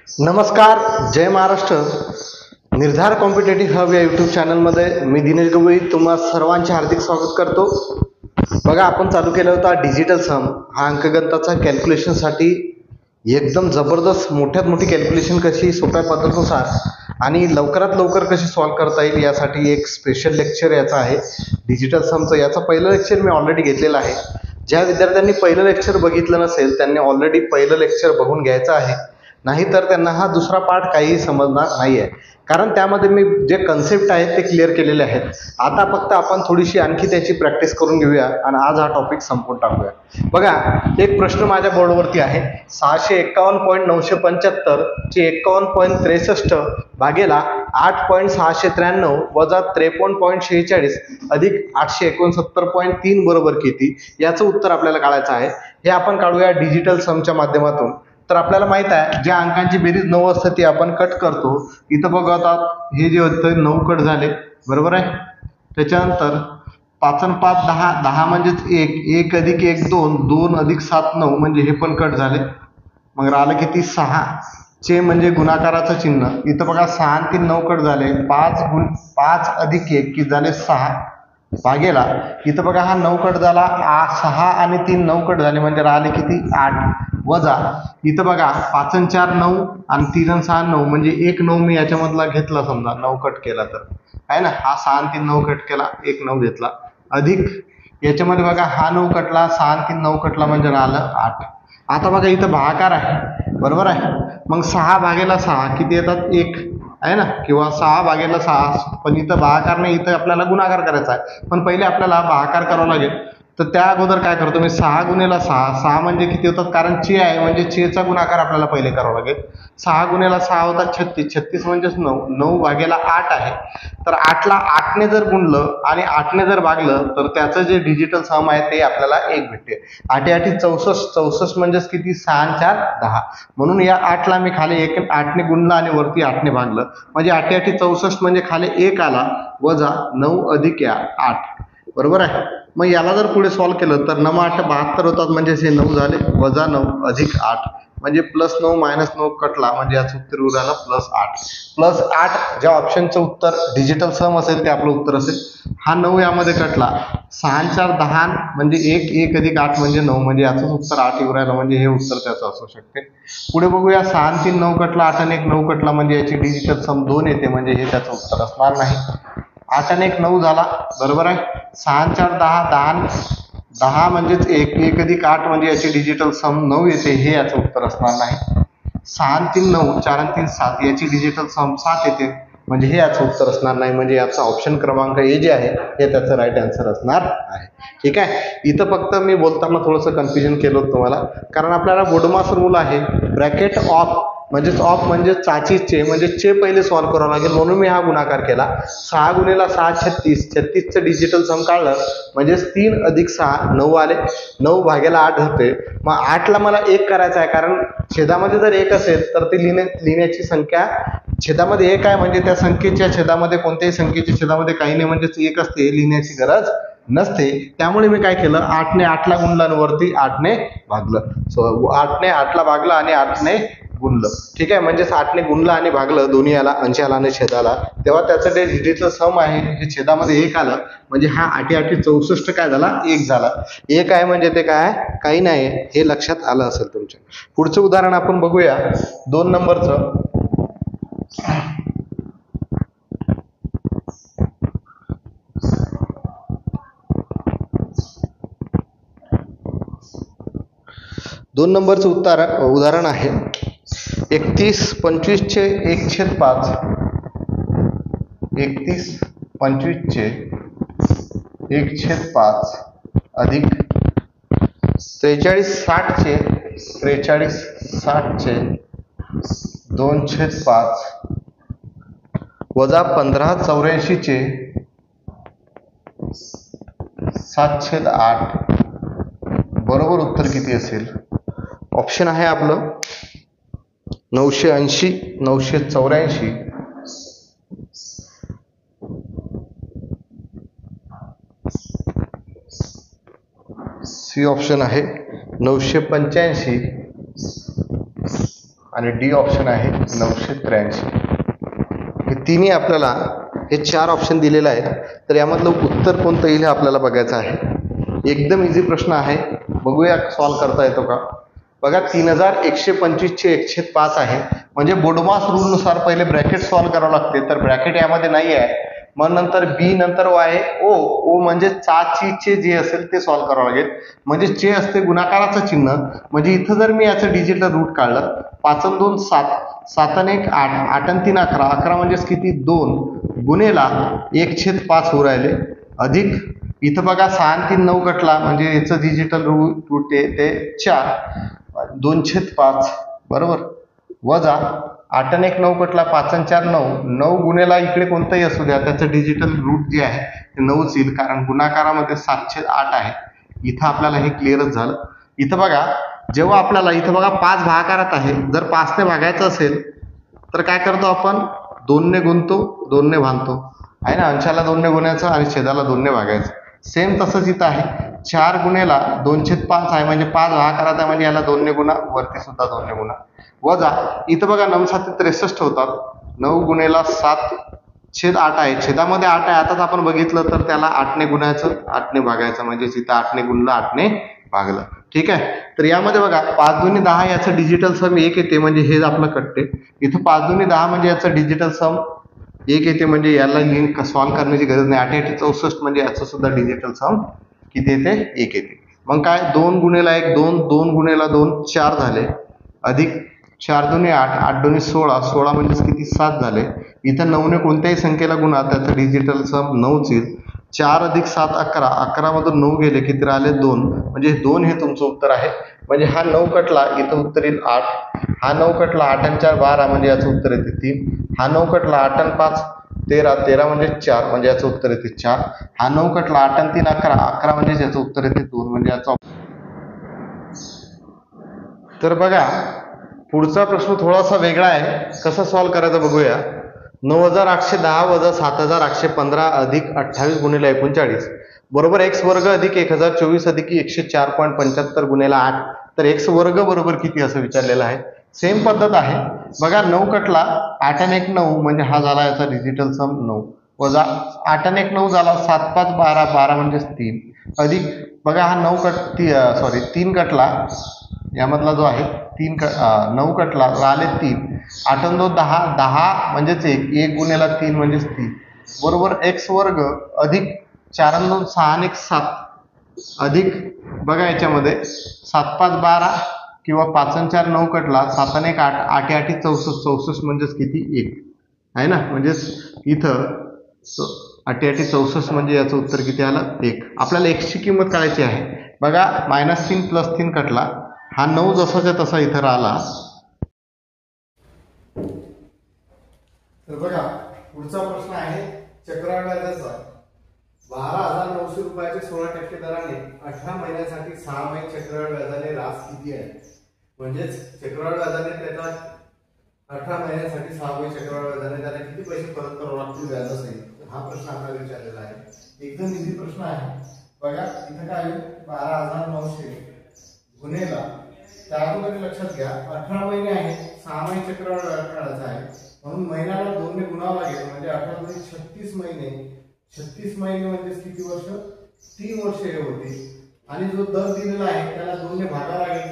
नमस्कार, जय महाराष्ट्र. निर्धार competitive hub या यूट्यूब चॅनलमध्ये मी दिनेश गवई तुम्हा सर्वांचे हार्दिक स्वागत करतो. बघा, आपण चालू केला होता डिजिटल सम हा अंकगणिताचा कॅल्क्युलेशनसाठी एकदम जबरदस्त मोठ्यात मोठी कॅल्क्युलेशन कशी सोप्या पद्धतीनुसार आणि लवकरात लवकर कशी सॉल्व्ह करता येईल यासाठी एक स्पेशल लेक्चर याचा आहे डिजिटल समचं. याचं पहिलं लेक्चर मी ऑलरेडी घेतलेलं आहे. ज्या विद्यार्थ्यांनी पहिलं लेक्चर बघितलं नसेल त्यांनी ऑलरेडी पहिलं लेक्चर बघून घ्यायचं आहे, नाहीतर त्यांना हा दुसरा पार्ट काहीही समजणार नाही आहे, कारण त्यामध्ये मी जे कन्सेप्ट आहेत ते क्लिअर केलेले आहेत. आता फक्त आपण थोडीशी आणखी त्याची प्रॅक्टिस करून घेऊया आणि आज हा टॉपिक संपवून टाकूया. बघा, एक प्रश्न माझ्या बोर्डवरती आहे. 651.975 चे 51.63 भागेला 8.693 वजा 53.46 अधिक 869.3 बरोबर किती, याचं उत्तर आपल्याला काढायचं आहे. हे आपण काढूया डिजिटल समच्या माध्यमातून. तर आपल्याला माहित आहे ज्या अंकांची बेरीज 9 असते ती आपण कट करतो. इथं बघा, आता हे जे होतं 9 कट झाले, बरोबर आहे. त्याच्यानंतर 5 आणि 5 10, 10 म्हणजेच 1, 1 अधिक 1 2, 2 अधिक 7 9 म्हणजे हे पण कट झाले. मग राहिलं किती 6 चे म्हणजे गुणाकाराचं चिन्ह. इथं बघा 6 आणि 3 9 कट झाले. 5 अधिक 1 की झाले 6 भागेला इथं बघा हा 9 कट झाला. 6 आणि 3 9 कट झाले म्हणजे राहिले किती 8 वजा इथं बघा 5 आणि 4 9 आणि 3 आणि 6 9 म्हणजे 1 9 मी याच्यामधला घेतला, समजा 9 कट केला तर आहे ना. हा 6 आणि 3 9 कट केला, 1 9 घेतला, अधिक याच्यामध्ये बघा हा 9 कटला, 6 आणि 3 9 कटला म्हणजे राहिलं 8. आता बघा इथं भागाकार आहे, बरोबर आहे. मग 6 भागेला 6 किती येतात 1 आहे ना, किंवा 6 भागेला 6. पण इथं भागाकार नाही, इथं आपल्याला गुणाकार करायचा आहे. पण पहिले आपल्याला भागाकार करावा लागेल. तर त्या अगोदर काय करतो मी, 6 गुणेला 6. 6 म्हणजे किती होतात, कारण चे आहे म्हणजे चेचा गुणाकार आपल्याला पहिले करावा लागेल. 6 गुणेला 6 होतात 36. 36 म्हणजेच 9. 9 भागेला 8 आहे. तर 8ला 8ने जर गुणलं आणि 8ने जर भागलं तर त्याचं जे डिजिटल सम आहे ते आपल्याला 1 भेटते. 8 8 64. 64 म्हणजेच किती 6 आणि 4 10. म्हणून या 8ला मी खाली 1 8ने गुणलं आणि वरती 8ने भागलं म्हणजे 8 8 64 म्हणजे खाली 1 आला वजा 9 अधिक 8, बरोबर आहे. मग याला जर पुढे सॉल्व्ह केलं तर 9 8 72 होतात, म्हणजे हे 9 झाले वजा 9 अधिक 8 म्हणजे +9 -9 कटला म्हणजे याचं उत्तर उराला +8. +8 ज्या ऑप्शनचं उत्तर डिजिटल सम असेल ते आपलं उत्तर असेल. हा 9 यामध्ये कटला, 6 आणि 4 10 म्हणजे 1 1 अधिक 8 म्हणजे 9 म्हणजे याचं उत्तर 8 येऊ राहिलं, म्हणजे हे उत्तर त्याचं असू शकते. पुढे बघूया, 6 आणि 3 9 कटला, 8 आणि 1 9 कटला म्हणजे याची डिजिटल सम 2 येते, म्हणजे हे त्याचं उत्तर असणार नाही. 8 आणि 1 9 झाला, बरोबर आहे. 6 आणि 4 10, 10 म्हणजेच 1 1 अधिक 8 म्हणजे याची डिजिटल सम 9 येते, हे याचं उत्तर असणार नाही. 6 आणि 3 9, 4 आणि 3 7 याची डिजिटल सम 7 येते, म्हणजे हे याचं उत्तर असणार नाही. म्हणजे याचा ऑप्शन क्रमांक ए जे आहे हे त्याचं राईट आन्सर असणार आहे. ठीक आहे. इथं फक्त मी बोलताना थोडंसं कन्फ्युजन केलं होतं तुम्हाला, कारण आपल्याला बोर्डमास्टर रूल आहे ब्रॅकेट ऑफ म्हणजेच ऑफ म्हणजे चाचीचे म्हणजे चे पहिले सॉल्व्ह करावं लागेल, म्हणून मी हा गुणाकार केला. 6 गुणेला 6 36. 36चं डिजिटल सम काढलं म्हणजेच 3 अधिक 6 9 आले. 9 भागेला 8 होते. मग 8ला मला 1 करायचं आहे, कारण छेदामध्ये जर 1 असेल तर ती लिहिण्याची संख्या छेदामध्ये 1 आहे, म्हणजे त्या संख्येच्या छेदामध्ये कोणत्याही संख्येच्या छेदामध्ये काही नाही म्हणजेच 1 असते, लिहिण्याची गरज नसते. त्यामुळे मी काय केलं, 8ने 8ला गुणलं आणि वरती 8ने भागलं. सो 8ने 8ला भागलं आणि 8ने गुणलं. ठीक आहे, म्हणजेच 8ने गुणलं आणि भागलं दोन्ही याला, अंशाला आणि छेदाला, तेव्हा त्याचं जे डिजिटल सम आहे हे छेदामध्ये 1 आलं, म्हणजे हा 8 8 64 काय झाला 1 झाला. 1 आहे म्हणजे ते काय काही नाही, हे लक्षात आलं असेल तुमच्या. पुढचं उदाहरण आपण बघूया 2 नंबरचं. 2 नंबरचं उदाहरण आहे 31 25 चे 1/5. 31 25 चे 1/5 अधिक 43 60 चे 43 60 चे 2/5 वजा 15 84 चे 7/8 बरोबर उत्तर किती असेल. ऑप्शन आहे आपलं 980 984 सी ऑप्शन आहे 985 आणि डी ऑप्शन आहे 983. हे तिन्ही आपल्याला हे 4 ऑप्शन दिलेले आहेत. तर यामधलं उत्तर कोणतं येईल हे आपल्याला बघायचं आहे. एकदम इझी प्रश्न आहे, बघूया सॉल्व करता येतो का. बघा 3125 चे 1/5 आहे, म्हणजे बोडमास रूल नुसार पहिले ब्रॅकेट सॉल्व करावं लागते. तर ब्रॅकेट यामध्ये नाही आहे, मग नंतर बी, नंतर ओ आहे. ओ म्हणजे चे जे असेल ते सॉल्व करावं लागेल. म्हणजे चे असते गुणाकाराचं चिन्ह. म्हणजे इथं जर मी याचं डिजिटल रूट काढलं, 5 आणि 2 7, 7 आणि 1 8, 8 आणि 3 11, 11 म्हणजेच किती 2 गुणेला 1/5 होऊ राहिले, अधिक इथं बघा 6 आणि 3 9 कटला, म्हणजे याचं डिजिटल रूट ते 4, 2/5 बरोबर, वजा 8 आणि 1 9 कटला, 5 आणि 4 9, 9 गुणेला इकडे कोणताही असू द्या त्याचं डिजिटल रूट जे आहे ते 9च येईल, कारण गुणाकारामध्ये 7/8 आहे. इथं आपल्याला हे क्लिअरच झालं. इथं बघा जेव्हा आपल्याला इथं बघा 5 भागाकारात आहे, जर 5 ने भागायचं असेल तर काय करतो आपण, 2 ने गुणतो, 2 ने भागतो आहे ना. अंशाला 2 ने गुणायचं आणि छेदाला 2 ने भागायचं. सेम तसंच इथं आहे, 4 गुणेला 2/5 आहे, म्हणजे 5 भागाकारात आहे, म्हणजे याला 2 ने गुणा, वरती सुद्धा 2 ने गुणा, वजा इथं बघा 9 7 63 होतात, 9 गुणेला 7/8 आहे, छेदामध्ये 8 आहे. आताच आपण बघितलं तर त्याला 8 ने गुणायचं, 8 ने भागायचं, म्हणजे इथं 8 ने गुणलं, 8 ने भागलं. ठीक आहे. तर यामध्ये बघा 5 दुनी 10 याचं डिजिटल सम 1 येते, म्हणजे हे आपलं कटते. इथं 5 दुनी 10 म्हणजे याचं डिजिटल सम 1 येते, म्हणजे याला लिंक सॉल्व करण्याची गरज नाही. 8 8 64 म्हणजे याचं सुद्धा डिजिटल सम किती येते, 1 येते. मग काय 2 गुणेला 1 2, 2 गुणेला 2 4 झाले, अधिक 4 दुनी 8, 8 दुनी 16, 16 म्हणजे किती 7 झाले. इथं 9 ने कोणत्याही संख्येला गुणा, त्याचं डिजिटल सम 9च येईल. 4 अधिक 7 11, 11 मधून 9 गेले, किती राहिले 2, म्हणजे 2 हे तुमचं उत्तर आहे. म्हणजे हा 9 कटला, इथं उत्तर येईल 8. हा 9 कटला, 8 आणि 4 12, म्हणजे याचं उत्तर येते 3. हा 9 कटला, 8 आणि 5 13, 13 म्हणजे 4, म्हणजे याचं उत्तर येते 4. हा 9 कटला, 8 आणि 3 11, 11 म्हणजे याचं उत्तर येते 2, म्हणजे याचा. तर बघा पुढचा प्रश्न थोडासा वेगळा आहे, कसं सॉल्व करायचं बघूया. 9810 वजा 7815 अधिक 28 गुणिले 39 बरोबर x वर्ग अधिक 1024 अधिक 104.75 गुणिले 8. तर x वर्ग बरोबर किती असं विचारलेलं आहे. सेम पद्धत आहे बघा. 9 कटला, 8 आणि 1 9, म्हणजे हा झाला याचा डिजिटल सम 9, वजा 8 आणि 1 9 झाला, 7 5 12, 12 म्हणजे 3, अधिक बघा हा 3 कटला, यामधला जो आहे 9 कटला, आले 3, 8 आणि 2 10, 10 म्हणजेच 1 गुणेला 3 म्हणजेच 3 बरोबर x वर्ग अधिक 4 आणि 2 6 आणि 1 7, अधिक बघा याच्यामध्ये 7 5 12 किंवा 5 आणि 4 9 कटला, 7 आणि 1 8, 8 8 64, 64 म्हणजेच किती 1 आहे ना. म्हणजेच इथं 8 8 64 म्हणजे याचं उत्तर किती आलं 1. आपल्याला x ची किंमत काढायची आहे बघा. -3 + 3 कटला, हा 9 जसाच्या तसा इथं राहिला. तर बघा पुढचा प्रश्न आहे चक्रवाढ व्याजाचा. 12,900 रुपयाचे 16% दराने 18 महिन्यासाठी 6 महिने चक्रवाढ व्याजाने रास किती आहे. म्हणजेच चक्रवाढ व्याजाने त्याचा 18 महिन्यासाठी 6 महिने चक्रवाढ व्याजाने त्याला किती पैसे परत करावे लागतील व्याजासहित. हा प्रश्न आपल्याला विचारलेला आहे. एकदम इझी प्रश्न आहे बघा. इथं काय 12,900 गुणेला, त्याअगोदर लक्षात घ्या 18 महिने आहे, 6 महिने चक्रवाढ काढायचा आहे, म्हणून महिन्याला 2 ने गुणावं लागेल, म्हणजे 18 × 36 महिने. 36 महिने म्हणजे किती वर्ष, 3 वर्ष हे होते. आणि जो दर दिलेला आहे त्याला 2 ने भागावं लागेल.